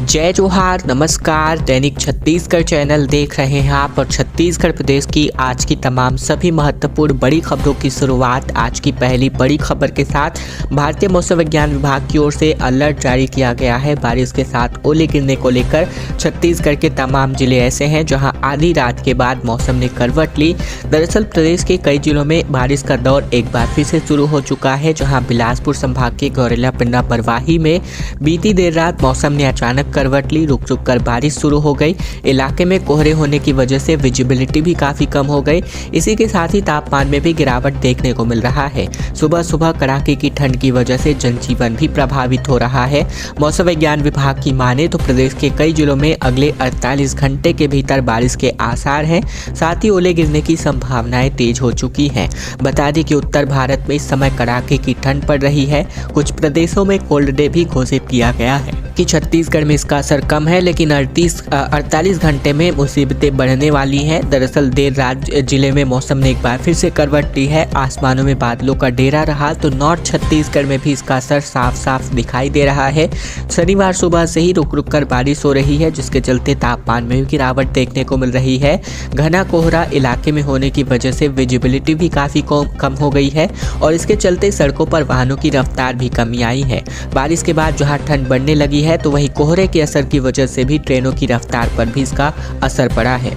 जय जोहार, नमस्कार। दैनिक छत्तीसगढ़ चैनल देख रहे हैं आप और छत्तीसगढ़ प्रदेश की आज की तमाम सभी महत्वपूर्ण बड़ी खबरों की शुरुआत आज की पहली बड़ी खबर के साथ। भारतीय मौसम विज्ञान विभाग की ओर से अलर्ट जारी किया गया है। बारिश के साथ ओले गिरने को लेकर छत्तीसगढ़ के तमाम जिले ऐसे हैं जहां आधी रात के बाद मौसम ने करवट ली। दरअसल प्रदेश के कई जिलों में बारिश का दौर एक बार फिर से शुरू हो चुका है, जहाँ बिलासपुर संभाग के गौरेला पिंडा बरवाही में बीती देर रात मौसम ने अचानक करवट ली। रुक रुक कर बारिश शुरू हो गई। इलाके में कोहरे होने की वजह से विजिबिलिटी भी काफ़ी कम हो गई। इसी के साथ ही तापमान में भी गिरावट देखने को मिल रहा है। सुबह सुबह कड़ाके की ठंड की वजह से जनजीवन भी प्रभावित हो रहा है। मौसम विज्ञान विभाग की माने तो प्रदेश के कई जिलों में अगले 48 घंटे के भीतर बारिश के आसार हैं। साथ ही ओले गिरने की संभावनाएं तेज हो चुकी हैं। बता दें कि उत्तर भारत में इस समय कड़ाके की ठंड पड़ रही है। कुछ प्रदेशों में कोल्ड डे भी घोषित किया गया है कि छत्तीसगढ़ में इसका असर कम है, लेकिन 48 घंटे में मुसीबतें बढ़ने वाली हैं। दरअसल देर रात जिले में मौसम ने एक बार फिर से करवट ली है। आसमानों में बादलों का डेरा रहा तो नॉर्थ छत्तीसगढ़ में भी इसका असर साफ साफ दिखाई दे रहा है। शनिवार सुबह से ही रुक रुक कर बारिश हो रही है, जिसके चलते तापमान में भी गिरावट देखने को मिल रही है। घना कोहरा इलाके में होने की वजह से विजिबिलिटी भी काफ़ी कम हो गई है और इसके चलते सड़कों पर वाहनों की रफ्तार भी कमी आई है। बारिश के बाद जहाँ ठंड बढ़ने लगी है तो वहीं कोहरे के असर की वजह से भी ट्रेनों की रफ्तार पर भी इसका असर पड़ा है।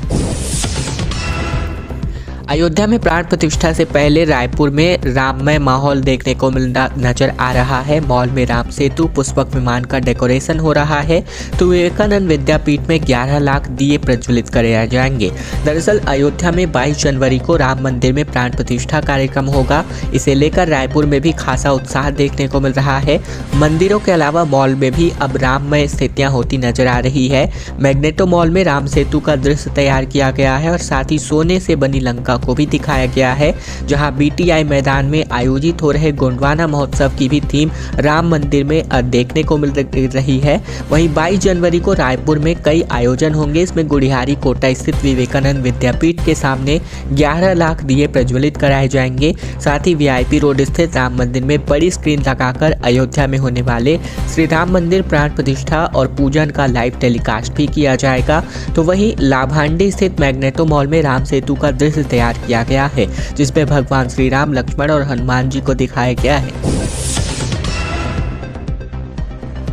अयोध्या में प्राण प्रतिष्ठा से पहले रायपुर में राममय माहौल देखने को मिलना नजर आ रहा है। मॉल में राम सेतु पुष्पक विमान का डेकोरेशन हो रहा है तो विवेकानंद विद्यापीठ में 11 लाख दिए प्रज्वलित करे जाएंगे। दरअसल अयोध्या में 22 जनवरी को राम मंदिर में प्राण प्रतिष्ठा कार्यक्रम होगा। इसे लेकर रायपुर में भी खासा उत्साह देखने को मिल रहा है। मंदिरों के अलावा मॉल में भी अब राममय स्थितियाँ होती नजर आ रही है। मैग्नेटो मॉल में राम सेतु का दृश्य तैयार किया गया है और साथ ही सोने से बनी लंका को भी दिखाया गया है। जहां बीटीआई मैदान में आयोजित हो रहे गोंडवाना महोत्सव की भी थीम राम मंदिर में देखने को मिल रही है। वहीं 22 जनवरी को रायपुर में कई आयोजन होंगे। इसमें गुड़िहारी कोटा स्थित विवेकानंद विद्यापीठ के सामने 11 लाख दिए प्रज्वलित कराए जाएंगे। साथ ही वीआईपी रोड स्थित राम मंदिर में बड़ी स्क्रीन लगाकर अयोध्या में होने वाले श्री राम मंदिर प्राण प्रतिष्ठा और पूजन का लाइव टेलीकास्ट भी किया जाएगा। तो वहीं लाभांडी स्थित मैग्नेटो मॉल में राम सेतु का दृश्य तैयार किया गया है, जिसमें भगवान श्री राम, लक्ष्मण और हनुमान जी को दिखाया गया है।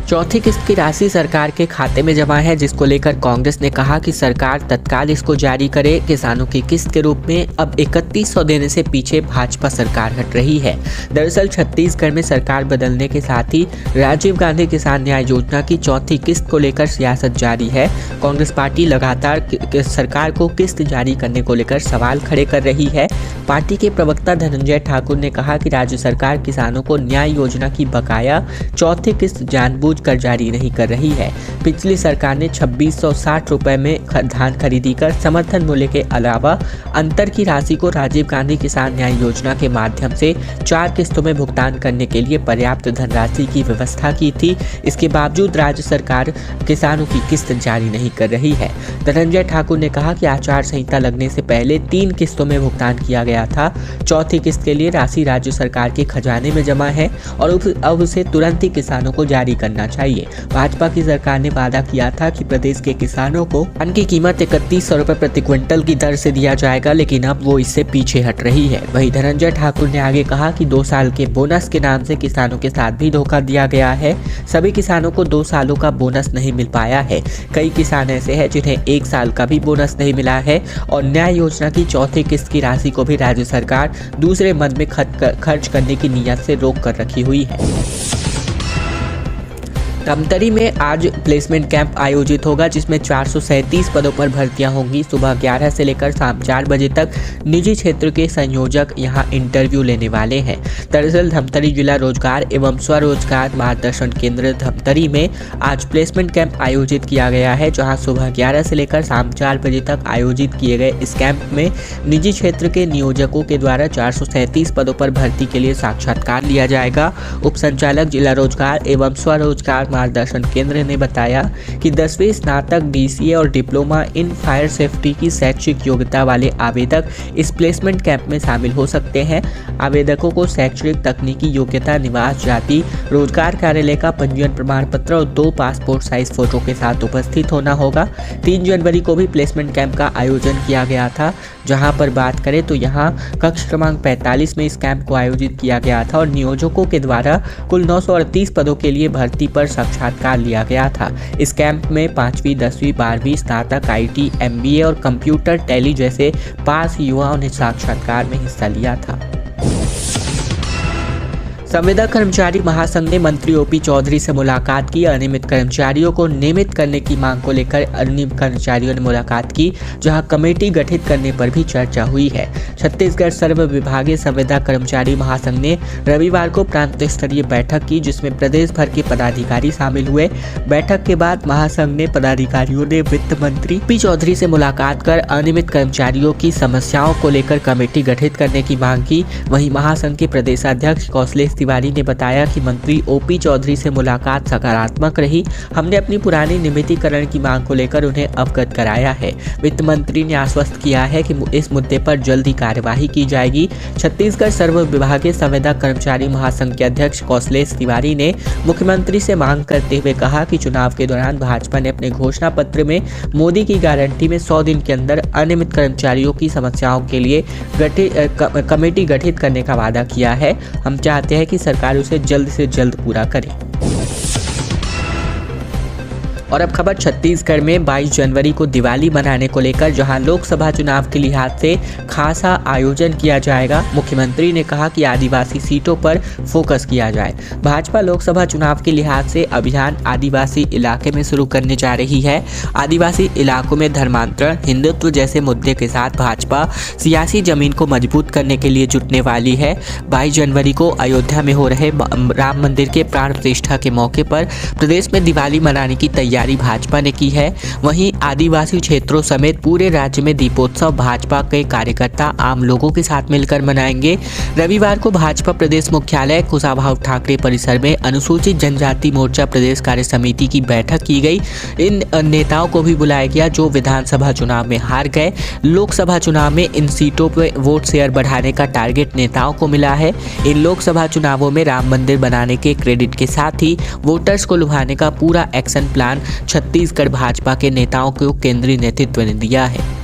चौथी किस्त की राशि सरकार के खाते में जमा है, जिसको लेकर कांग्रेस ने कहा कि सरकार तत्काल इसको जारी करे। किसानों की किस्त के रूप में अब 3100 देने से पीछे भाजपा सरकार हट रही है। दरअसल छत्तीसगढ़ में सरकार बदलने के साथ ही राजीव गांधी किसान न्याय योजना की चौथी किस्त को लेकर सियासत जारी है। कांग्रेस पार्टी लगातार सरकार को किस्त जारी करने को लेकर सवाल खड़े कर रही है। पार्टी के प्रवक्ता धनंजय ठाकुर ने कहा कि राज्य सरकार किसानों को न्याय योजना की बकाया चौथी किस्त जानबूझ कर जारी नहीं कर रही है। पिछली सरकार ने 2660 रुपए में धान खरीदी कर समर्थन मूल्य के अलावा अंतर की राशि को राजीव गांधी किसान न्याय योजना के माध्यम से 4 किस्तों में भुगतान करने के लिए पर्याप्त धनराशि की व्यवस्था की थी। इसके बावजूद राज्य सरकार किसानों की किस्त जारी नहीं कर रही है। धनंजय ठाकुर ने कहा कि आचार संहिता लगने से पहले 3 किस्तों में भुगतान किया गया था। चौथी किस्त के लिए राशि राज्य सरकार के खजाने में जमा है और अब उसे तुरंत ही किसानों को जारी करना चाहिए। भाजपा की सरकार ने वादा किया था कि प्रदेश के किसानों को धान की कीमत 3100 रुपए प्रति क्विंटल की दर से दिया जाएगा, लेकिन अब वो इससे पीछे हट रही है। वहीं धनंजय ठाकुर ने आगे कहा कि 2 साल के बोनस के नाम से किसानों के साथ भी धोखा दिया गया है। सभी किसानों को 2 सालों का बोनस नहीं मिल पाया है। कई किसान ऐसे हैं जिन्हें 1 साल का भी बोनस नहीं मिला है और न्याय योजना की चौथी किस्त की राशि को भी राज्य सरकार दूसरे मद में खर्च करने की नीयत से रोक कर रखी हुई है। धमतरी में आज प्लेसमेंट कैंप आयोजित होगा, जिसमें 437 पदों पर भर्तियां होंगी। सुबह 11 से लेकर शाम 4 बजे तक निजी क्षेत्र के संयोजक यहां इंटरव्यू लेने वाले हैं। दरअसल धमतरी जिला रोजगार एवं स्वरोजगार मार्गदर्शन केंद्र धमतरी में आज प्लेसमेंट कैंप आयोजित किया गया है, जहां सुबह 11 से लेकर शाम 4 बजे तक आयोजित किए गए इस कैंप में निजी क्षेत्र के नियोजकों के द्वारा 437 पदों पर भर्ती के लिए साक्षात्कार लिया जाएगा। उप संचालक जिला रोजगार एवं स्वरोजगार मार्गदर्शन केंद्र ने बताया कि 10वीं स्नातक BCA और डिप्लोमा इन फायर सेफ्टी की शैक्षिक योग्यता वाले आवेदक इस प्लेसमेंट कैंप में शामिल हो सकते हैं। आवेदकों को शैक्षणिक, तकनीकी योग्यता, निवास, जाति, रोजगार कार्यालय का पंजीयन प्रमाण पत्र और 2 पासपोर्ट साइज फोटो के साथ उपस्थित होना होगा। 3 जनवरी को भी प्लेसमेंट कैंप का आयोजन किया गया था। जहां पर बात करें तो यहां कक्ष क्रमांक 45 में इस कैंप को आयोजित किया गया था और नियोजकों के द्वारा कुल 938 पदों के लिए भर्ती पर साक्षात्कार लिया गया था। इस कैंप में 5वीं, 10वीं, 12वीं स्नातक, IT, MBA और कंप्यूटर टैली जैसे पास युवाओं ने साक्षात्कार में हिस्सा लिया था। संविदा कर्मचारी महासंघ ने मंत्री OP चौधरी से मुलाकात की। अनियमित कर्मचारियों को नियमित करने की मांग को लेकर अनियमित कर्मचारियों ने मुलाकात की, जहां कमेटी गठित करने पर भी चर्चा हुई है। छत्तीसगढ़ सर्व विभागीय संविदा कर्मचारी महासंघ ने रविवार को प्रांत स्तरीय बैठक की, जिसमें प्रदेश भर के पदाधिकारी शामिल हुए। बैठक के बाद महासंघ ने पदाधिकारियों ने वित्त मंत्री OP चौधरी से मुलाकात कर अनियमित कर्मचारियों की समस्याओं को लेकर कमेटी गठित करने की मांग की। वहीं महासंघ के प्रदेशाध्यक्ष कौशलेश तिवारी ने बताया कि मंत्री OP चौधरी से मुलाकात सकारात्मक रही। हमने अपनी पुरानी नियमितीकरण की मांग को लेकर उन्हें अवगत कराया है। वित्त मंत्री ने आश्वस्त किया है कि इस मुद्दे पर जल्द ही कार्यवाही की जाएगी। छत्तीसगढ़ सर्व विभागीय संविदा कर्मचारी महासंघ के अध्यक्ष कौशलेश तिवारी ने मुख्यमंत्री से मांग करते हुए कहा कि चुनाव के दौरान भाजपा ने अपने घोषणा पत्र में मोदी की गारंटी में 100 दिन के अंदर अनियमित कर्मचारियों की समस्याओं के लिए कमेटी गठित करने का वादा किया है। हम चाहते हैं कि सरकार उसे जल्द से जल्द पूरा करे। और अब खबर छत्तीसगढ़ में 22 जनवरी को दिवाली मनाने को लेकर, जहां लोकसभा चुनाव के लिहाज से खासा आयोजन किया जाएगा। मुख्यमंत्री ने कहा कि आदिवासी सीटों पर फोकस किया जाए। भाजपा लोकसभा चुनाव के लिहाज से अभियान आदिवासी इलाके में शुरू करने जा रही है। आदिवासी इलाकों में धर्मांतरण, हिंदुत्व जैसे मुद्दे के साथ भाजपा सियासी जमीन को मजबूत करने के लिए जुटने वाली है। 22 जनवरी को अयोध्या में हो रहे राम मंदिर के प्राण प्रतिष्ठा के मौके पर प्रदेश में दिवाली मनाने की तैयारी भाजपा ने की है। वहीं आदिवासी क्षेत्रों समेत पूरे राज्य में दीपोत्सव भाजपा के कार्यकर्ता आम लोगों के साथ मिलकर मनाएंगे। रविवार को भाजपा प्रदेश मुख्यालय कुशाभाऊ ठाकरे परिसर में अनुसूचित जनजाति मोर्चा प्रदेश कार्य समिति की बैठक की गई। इन नेताओं को भी बुलाया गया जो विधानसभा चुनाव में हार गए। लोकसभा चुनाव में इन सीटों पर वोट शेयर बढ़ाने का टारगेट नेताओं को मिला है। इन लोकसभा चुनावों में राम मंदिर बनाने के क्रेडिट के साथ ही वोटर्स को लुभाने का पूरा एक्शन प्लान छत्तीसगढ़ भाजपा के नेताओं को केंद्रीय नेतृत्व ने दिया है।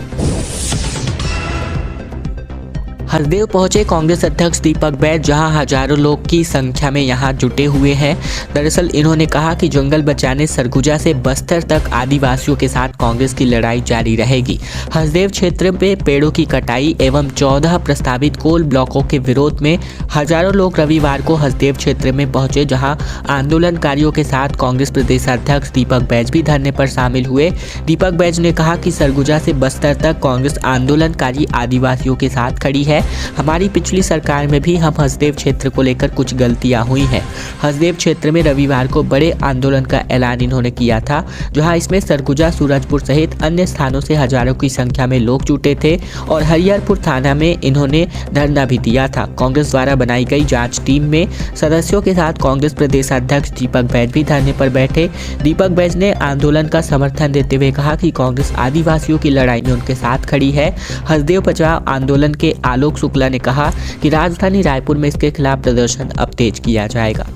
हरदेव पहुंचे कांग्रेस अध्यक्ष दीपक बैज, जहां हजारों लोग की संख्या में यहां जुटे हुए हैं। दरअसल इन्होंने कहा कि जंगल बचाने सरगुजा से बस्तर तक आदिवासियों के साथ कांग्रेस की लड़ाई जारी रहेगी। हरदेव क्षेत्र में पेड़ों की कटाई एवं 14 प्रस्तावित कोल ब्लॉकों के विरोध में हजारों लोग रविवार को हरदेव क्षेत्र में पहुंचे, जहां आंदोलनकारियों के साथ कांग्रेस प्रदेशाध्यक्ष दीपक बैज भी धरने पर शामिल हुए। दीपक बैज ने कहा कि सरगुजा से बस्तर तक कांग्रेस आंदोलनकारी आदिवासियों के साथ खड़ी है। हमारी पिछली सरकार में भी हम हसदेव क्षेत्र को लेकर कुछ गलतियां हुई हैं। हसदेव क्षेत्र में रविवार को बड़े आंदोलन का ऐलान इन्होंने किया था, जहां इसमें सरगुजा, सूरजपुर सहित अन्य स्थानों से हजारों की संख्या में लोग जुटे थे और हरिहरपुर थाना में इन्होंने धरना भी दिया था। कांग्रेस द्वारा बनाई गई जांच टीम में सदस्यों के साथ कांग्रेस प्रदेशाध्यक्ष दीपक बैज भी धरने पर बैठे। दीपक बैज ने आंदोलन का समर्थन देते हुए कहा कि कांग्रेस आदिवासियों की लड़ाई में उनके साथ खड़ी है। हसदेव बचाओ आंदोलन के आलोक शुक्ला ने कहा कि राजधानी रायपुर में इसके खिलाफ प्रदर्शन अब तेज किया जाएगा।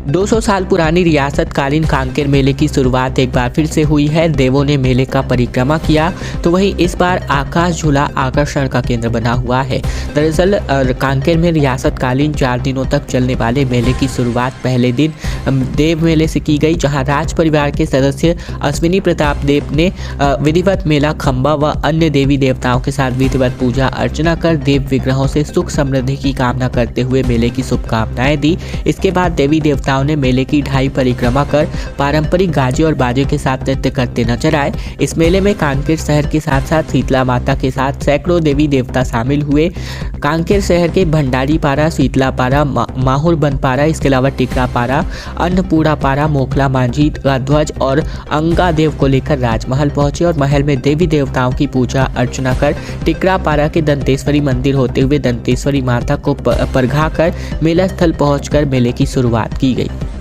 200 साल पुरानी रियासत कालीन कांकेर मेले की शुरुआत एक बार फिर से हुई है। देवों ने मेले का परिक्रमा किया तो वहीं इस बार आकाश झूला आकर्षण का केंद्र बना हुआ है। दरअसल कांकेर में रियासत कालीन 4 दिनों तक चलने वाले मेले की शुरुआत पहले दिन देव मेले से की गई, जहां राज परिवार के सदस्य अश्विनी प्रताप देव ने विधिवत मेला खंबा व अन्य देवी देवताओं के साथ विधिवत पूजा अर्चना कर देव विग्रहों से सुख समृद्धि की कामना करते हुए मेले की शुभकामनाएं दी। इसके बाद देवी देवताओं ने मेले की ढाई परिक्रमा कर पारंपरिक गाजे और बाजे के साथ नृत्य करते नजर आए। इस मेले में कांकेर शहर के साथ साथ शीतला माता के साथ सैकड़ों देवी देवता शामिल हुए। कांकेर शहर के भंडारी पारा, शीतला पारा, माहुर बनपारा, इसके अलावा टिकरा पारा, अन्नपूर्णा पारा, मोखला मांझी का ध्वज और अंगा देव को लेकर राजमहल पहुंचे और महल में देवी देवताओं की पूजा अर्चना कर टिकरा पारा के दंतेश्वरी मंदिर होते हुए दंतेश्वरी माता को परघा कर मेला स्थल पहुंचकर मेले की शुरुआत की गई। गई।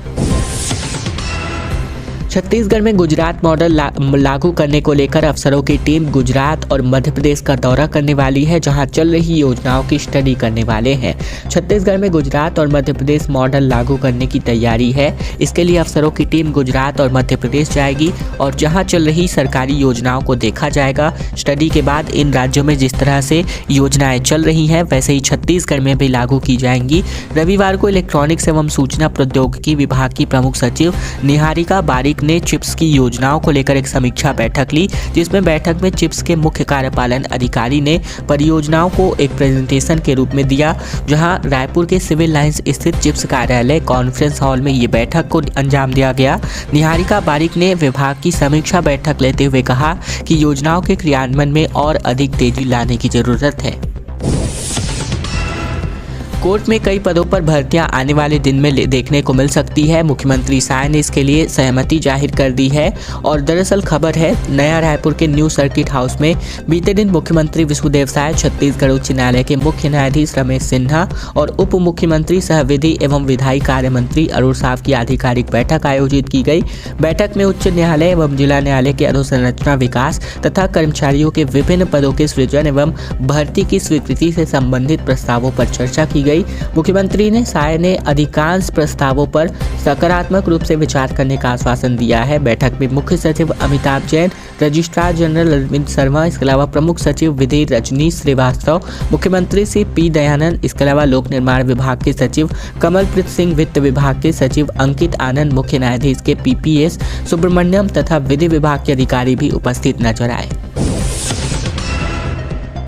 छत्तीसगढ़ में गुजरात मॉडल लागू करने को लेकर अफसरों की टीम गुजरात और मध्य प्रदेश का दौरा करने वाली है, जहां चल रही योजनाओं की स्टडी करने वाले हैं। छत्तीसगढ़ में गुजरात और मध्य प्रदेश मॉडल लागू करने की तैयारी है। इसके लिए अफसरों की टीम गुजरात और मध्य प्रदेश जाएगी और जहां चल रही सरकारी योजनाओं को देखा जाएगा। स्टडी के बाद इन राज्यों में जिस तरह से योजनाएं चल रही हैं वैसे ही छत्तीसगढ़ में भी लागू की जाएंगी। रविवार को इलेक्ट्रॉनिक्स एवं सूचना प्रौद्योगिकी विभाग की प्रमुख सचिव निहारिका बारिक ने चिप्स की योजनाओं को लेकर एक समीक्षा बैठक ली, जिसमें बैठक में चिप्स के मुख्य कार्यपालन अधिकारी ने परियोजनाओं को एक प्रेजेंटेशन के रूप में दिया, जहां रायपुर के सिविल लाइंस स्थित चिप्स कार्यालय कॉन्फ्रेंस हॉल में ये बैठक को अंजाम दिया गया। निहारिका बारिक ने विभाग की समीक्षा बैठक लेते हुए कहा कि योजनाओं के क्रियान्वयन में और अधिक तेजी लाने की जरूरत है। कोर्ट में कई पदों पर भर्तियां आने वाले दिन में देखने को मिल सकती है। मुख्यमंत्री साय ने इसके लिए सहमति जाहिर कर दी है और दरअसल खबर है नया रायपुर के न्यू सर्किट हाउस में बीते दिन मुख्यमंत्री विष्णुदेव साय, छत्तीसगढ़ उच्च न्यायालय के मुख्य न्यायाधीश रमेश सिन्हा और उप मुख्यमंत्री सह विधि एवं विधायी कार्य मंत्री अरुण साव की आधिकारिक बैठक आयोजित की गई। बैठक में उच्च न्यायालय एवं जिला न्यायालय के अधोसंरचना विकास तथा कर्मचारियों के विभिन्न पदों के सृजन एवं भर्ती की स्वीकृति से संबंधित प्रस्तावों पर चर्चा की गई। मुख्यमंत्री ने साय ने अधिकांश प्रस्तावों पर सकारात्मक रूप से विचार करने का आश्वासन दिया है। बैठक में मुख्य सचिव अमिताभ जैन, रजिस्ट्रार जनरल अरविंद शर्मा, इसके अलावा प्रमुख सचिव विधि रजनीश श्रीवास्तव, मुख्यमंत्री से पी दयानंद, इसके अलावा लोक निर्माण विभाग के सचिव कमलप्रीत सिंह, वित्त विभाग के सचिव अंकित आनंद, मुख्य न्यायाधीश के पीपीएस सुब्रमण्यम तथा विधि विभाग के अधिकारी भी उपस्थित नजर आए।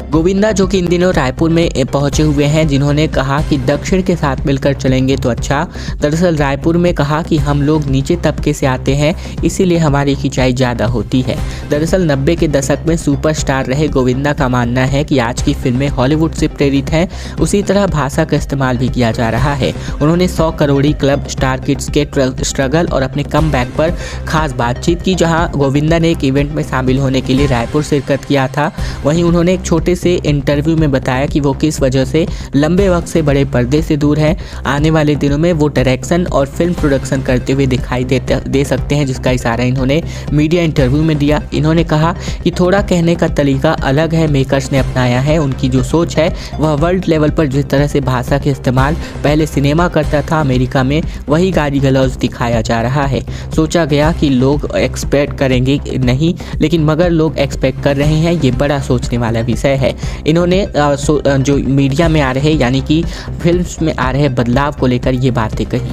गोविंदा जो कि इन दिनों रायपुर में पहुंचे हुए हैं, जिन्होंने कहा कि दक्षिण के साथ मिलकर चलेंगे तो अच्छा। दरअसल रायपुर में कहा कि हम लोग नीचे तबके से आते हैं, इसीलिए हमारी खिंचाई ज़्यादा होती है। दरअसल 90 के दशक में सुपरस्टार रहे गोविंदा का मानना है कि आज की फिल्में हॉलीवुड से प्रेरित हैं, उसी तरह भाषा का इस्तेमाल भी किया जा रहा है। उन्होंने 100 करोड़ी क्लब, स्टार किड्स के स्ट्रगल और अपने कमबैक पर खास बातचीत की, जहाँ गोविंदा ने एक इवेंट में शामिल होने के लिए रायपुर शिरकत किया था। वहीं उन्होंने एक छोटे से इंटरव्यू में बताया कि वो किस वजह से लंबे वक्त से बड़े पर्दे से दूर हैं। आने वाले दिनों में वो डायरेक्शन और फिल्म प्रोडक्शन करते हुए दिखाई दे सकते हैं, जिसका इशारा इन्होंने मीडिया इंटरव्यू में दिया। इन्होंने कहा कि थोड़ा कहने का तरीका अलग है, मेकर्स ने अपनाया है। उनकी जो सोच है वह वर्ल्ड लेवल पर जिस तरह से भाषा के इस्तेमाल पहले सिनेमा करता था अमेरिका में, वही गाली गलौज दिखाया जा रहा है। सोचा गया कि लोग एक्सपेक्ट करेंगे नहीं, लेकिन मगर लोग एक्सपेक्ट कर रहे हैं। ये बड़ा सोचने वाला विषय है। इन्होंने जो मीडिया में आ रहे यानी कि फिल्म्स में आ रहे बदलाव को लेकर ये बातें कही।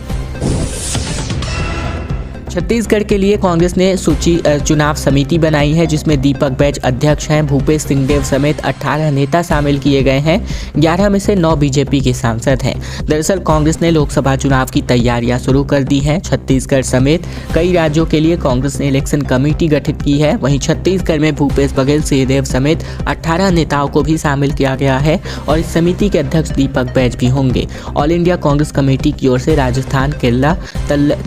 छत्तीसगढ़ के लिए कांग्रेस ने सूची चुनाव समिति बनाई है, जिसमें दीपक बैज अध्यक्ष हैं। भूपेश सिंहदेव समेत 18 नेता शामिल किए गए हैं। 11 में से 9 बीजेपी के सांसद हैं। दरअसल कांग्रेस ने लोकसभा चुनाव की तैयारियां शुरू कर दी हैं। छत्तीसगढ़ समेत कई राज्यों के लिए कांग्रेस ने इलेक्शन कमेटी गठित की है। वहीं छत्तीसगढ़ में भूपेश बघेल, सिंहदेव समेत 18 नेताओं को भी शामिल किया गया है और इस समिति के अध्यक्ष दीपक बैज भी होंगे। ऑल इंडिया कांग्रेस कमेटी की ओर से राजस्थान, केरला,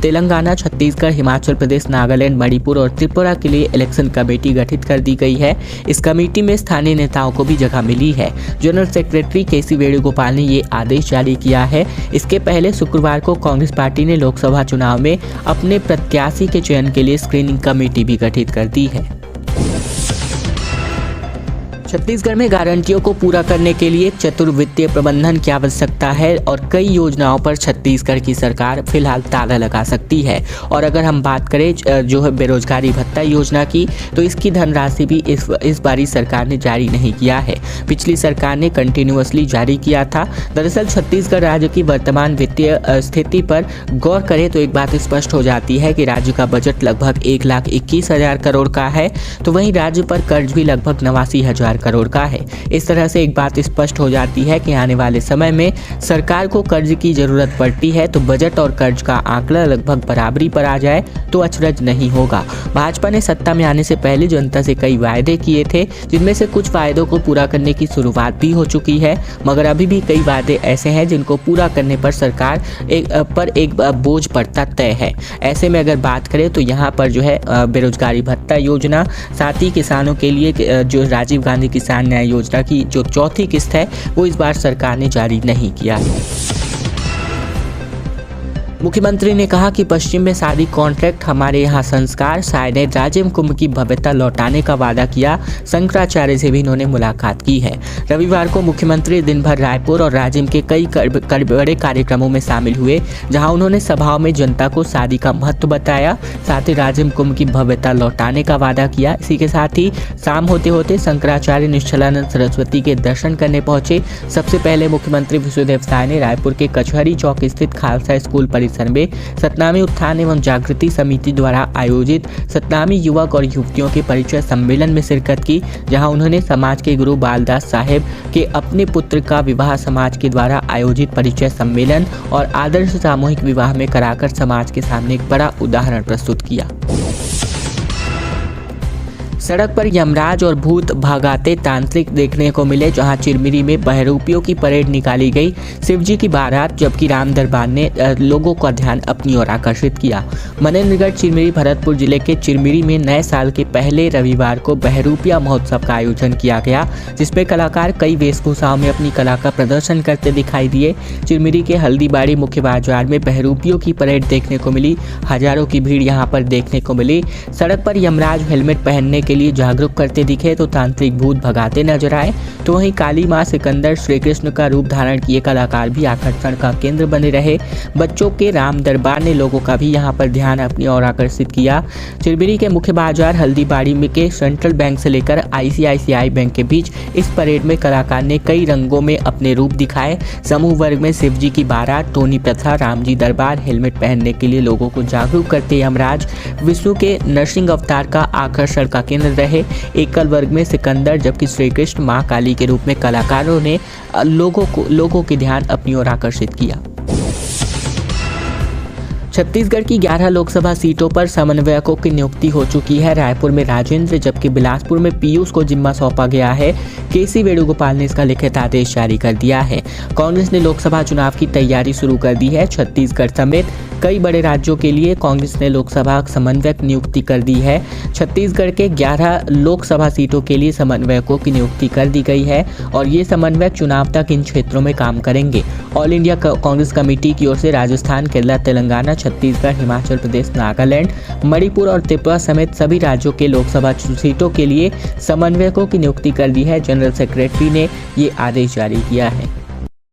तेलंगाना, छत्तीसगढ़, हिमाचल प्रदेश, नागालैंड, मणिपुर और त्रिपुरा के लिए इलेक्शन कमेटी गठित कर दी गई है। इस कमेटी में स्थानीय नेताओं को भी जगह मिली है। जनरल सेक्रेटरी केसी वेणुगोपाल ने ये आदेश जारी किया है। इसके पहले शुक्रवार को कांग्रेस पार्टी ने लोकसभा चुनाव में अपने प्रत्याशी के चयन के लिए स्क्रीनिंग कमेटी भी गठित कर दी है। छत्तीसगढ़ में गारंटियों को पूरा करने के लिए चतुर वित्तीय प्रबंधन की आवश्यकता है और कई योजनाओं पर छत्तीसगढ़ की सरकार फिलहाल ताला लगा सकती है। और अगर हम बात करें जो है बेरोजगारी भत्ता योजना की, तो इसकी धनराशि भी इस बारी सरकार ने जारी नहीं किया है। पिछली सरकार ने कंटिन्यूअसली जारी किया था। दरअसल छत्तीसगढ़ राज्य की वर्तमान वित्तीय स्थिति पर गौर करें तो एक बात स्पष्ट हो जाती है कि राज्य का बजट लगभग 1,21,000 करोड़ का है, तो वहीं राज्य पर कर्ज भी लगभग 89,000 करोड़ का है। इस तरह से एक बात स्पष्ट हो जाती है कि आने वाले समय में सरकार को कर्ज की जरूरत पड़ती है, तो बजट और कर्ज का आंकड़ा लगभग बराबरी पर आ जाए तो अचरज नहीं होगा। भाजपा ने सत्ता में आने से पहले जनता से कई वायदे किए थे, जिनमें से कुछ वायदों को पूरा करने की शुरुआत भी हो चुकी है, मगर अभी भी कई वायदे ऐसे हैं जिनको पूरा करने पर सरकार एक बोझ पड़ता तय है। ऐसे में अगर बात करें तो यहाँ पर जो है बेरोजगारी भत्ता योजना, साथ ही किसानों के लिए जो राजीव गांधी किसान न्याय योजना की जो चौथी किस्त है वो इस बार सरकार ने जारी नहीं किया है। मुख्यमंत्री ने कहा कि पश्चिम में शादी कॉन्ट्रैक्ट, हमारे यहाँ संस्कार, शायद ने राजिम कुंभ की भव्यता लौटाने का वादा किया। शंकराचार्य से भी इन्होंने मुलाकात की है। रविवार को मुख्यमंत्री दिन भर रायपुर और राजिम के कई बड़े कार्यक्रमों में शामिल हुए, जहां उन्होंने सभाओं में जनता को शादी का महत्व बताया, साथ ही राजिम कुंभ की भव्यता लौटाने का वादा किया। इसी के साथ ही शाम होते होते शंकराचार्य निश्चलानंद सरस्वती के दर्शन करने पहुंचे। सबसे पहले मुख्यमंत्री विष्णुदेव साय ने रायपुर के कचहरी चौक स्थित खालसा स्कूल परिसर में सतनामी उत्थान एवं जागृति समिति द्वारा आयोजित सतनामी युवक और युवतियों के परिचय सम्मेलन में शिरकत की, जहां उन्होंने समाज के गुरु बालदास साहेब के अपने पुत्र का विवाह समाज के द्वारा आयोजित परिचय सम्मेलन और आदर्श सामूहिक विवाह में कराकर समाज के सामने एक बड़ा उदाहरण प्रस्तुत किया। सड़क पर यमराज और भूत भगाते तांत्रिक देखने को मिले, जहां चिरमिरी में बहरूपियों की परेड निकाली गई, शिवजी की बारात, जबकि राम दरबार ने लोगों का ध्यान अपनी ओर आकर्षित किया। मनेन्द्रगढ़ चिरमिरी भरतपुर जिले के चिरमिरी में नए साल के पहले रविवार को बहरूपिया महोत्सव का आयोजन किया गया, जिसमें कलाकार कई वेशभूषाओं में अपनी कला का प्रदर्शन करते दिखाई दिए। चिरमिरी के हल्दीबाड़ी मुख्य बाजार में बहरूपियों की परेड देखने को मिली। हजारों की भीड़ यहां पर देखने को मिली। सड़क पर यमराज हेलमेट पहनने के लिए जागरूक करते दिखे तो तांत्रिक भूत भगाते नजर आए, तो वहीं काली मां, सिकंदर, श्री कृष्ण का रूप धारण किए कलाकार भी आकर्षण का केंद्र बने रहे। बच्चों के राम दरबार ने लोगों का भी यहां पर ध्यान अपनी ओर आकर्षित किया। चिरमिरी के मुख्य बाजार हल्दीबाड़ी में के सेंट्रल बैंक से लेकर ICICI बैंक के बीच इस परेड में कलाकार ने कई रंगों में अपने रूप दिखाए। समूह वर्ग में शिवजी की बारात, टोनी प्रथा, रामजी दरबार, हेलमेट पहनने के लिए लोगों को जागरूक करते यमराज, विष्णु के नरसिंह अवतार का आकर्षण का केंद्र रहे। एकल वर्ग में सिकंदर, जबकि श्री कृष्ण मां काली के रूप में कलाकारों ने लोगों के ध्यान अपनी ओर आकर्षित किया। छत्तीसगढ़ की 11 लोकसभा सीटों पर समन्वयकों की नियुक्ति हो चुकी है। रायपुर में राजेंद्र, जबकि बिलासपुर में पीयूष को जिम्मा सौंपा गया है। KC वेणुगोपाल ने इसका लिखित आदेश जारी कर दिया है। कांग्रेस ने लोकसभा चुनाव की तैयारी शुरू कर दी है। छत्तीसगढ़ समेत कई बड़े राज्यों के लिए कांग्रेस ने लोकसभा समन्वयक नियुक्ति कर दी है। छत्तीसगढ़ के 11 लोकसभा सीटों के लिए समन्वयकों की नियुक्ति कर दी गई है और ये समन्वयक चुनाव तक इन क्षेत्रों में काम करेंगे। ऑल इंडिया कांग्रेस कमेटी की ओर से राजस्थान, केरला, तेलंगाना, छत्तीसगढ़, हिमाचल प्रदेश, नागालैंड, मणिपुर और त्रिपुरा समेत सभी राज्यों के लोकसभा सीटों के लिए समन्वयकों की नियुक्ति कर दी है। जनरल सेक्रेटरी ने ये आदेश जारी किया है।